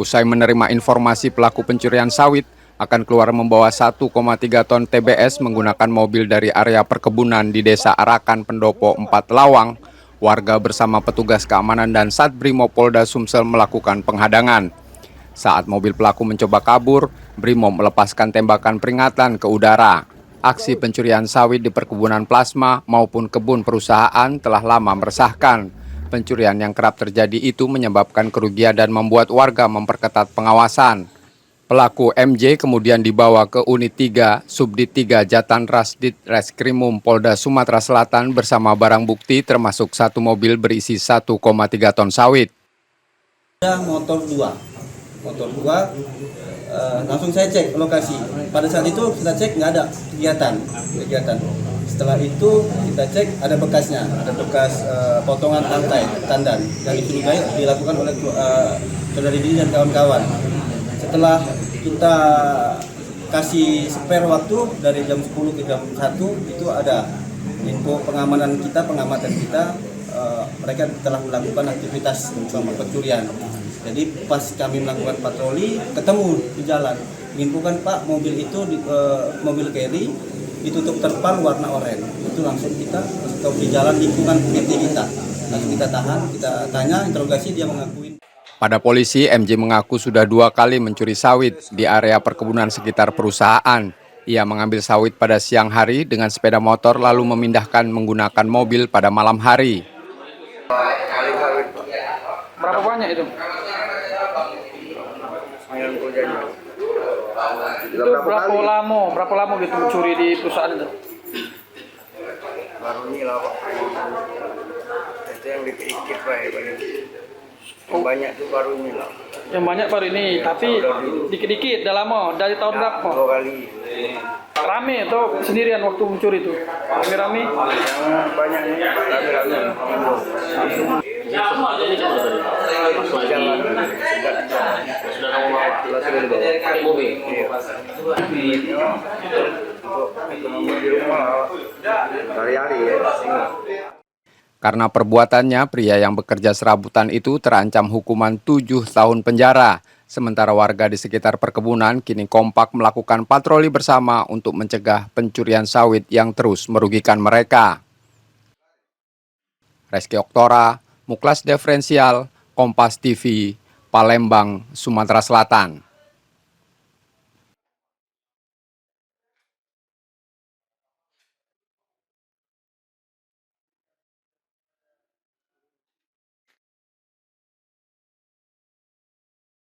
Usai menerima informasi pelaku pencurian sawit akan keluar membawa 1,3 ton TBS menggunakan mobil dari area perkebunan di Desa Arakan, Pendopo 4 Lawang, warga bersama petugas keamanan dan Satbrimopolda Sumsel melakukan penghadangan. Saat mobil pelaku mencoba kabur, Brimob melepaskan tembakan peringatan ke udara. Aksi pencurian sawit di perkebunan plasma maupun kebun perusahaan telah lama meresahkan. Pencurian yang kerap terjadi itu menyebabkan kerugian dan membuat warga memperketat pengawasan. Pelaku MJ kemudian dibawa ke Unit 3, Subdit 3 Jatan Rasdit Reskrimum Polda Sumatera Selatan bersama barang bukti termasuk satu mobil berisi 1,3 ton sawit. Ada motor dua, langsung saya cek lokasi. Pada saat itu kita cek nggak ada kegiatan. Setelah itu kita cek ada bekasnya, ada bekas potongan lantai tandan yang dicurigai dilakukan oleh saudari Dini dan kawan-kawan. Setelah kita kasih spare waktu dari jam 10 ke jam 1 itu ada info pengamatan kita, mereka telah melakukan aktivitas pencurian. Jadi pas kami melakukan patroli ketemu di jalan, infokan Pak mobil itu mobil carry ditutup terpal warna oranye. Itu langsung kita stop di jalan lingkungan PT kita. Langsung kita tahan, kita tanya, interogasi, dia mengakui. Pada polisi, MJ mengaku sudah 2 kali mencuri sawit di area perkebunan sekitar perusahaan. Ia mengambil sawit pada siang hari dengan sepeda motor lalu memindahkan menggunakan mobil pada malam hari. Berapa banyak itu? Itu berapa lama gitu mencuri di perusahaan itu? Baru ini lah Pak. Itu yang dikit-dikit Pak ya. Yang banyak tuh baru ini lah. Yang banyak baru ini, tapi dikit-dikit, udah lama, dari tahun berapa? 2 kali. Rame atau sendirian waktu mencuri itu? Rame-rame? Yang banyak ini rame-rame. Sudah kamu bawa? Pakai mobil? Untuk ekonomi di rumah hari-hari ya. Karena perbuatannya, pria yang bekerja serabutan itu terancam hukuman 7 tahun penjara. Sementara warga di sekitar perkebunan kini kompak melakukan patroli bersama untuk mencegah pencurian sawit yang terus merugikan mereka. Reski Oktora, Muklas Diferensial, Kompas TV, Palembang, Sumatera Selatan.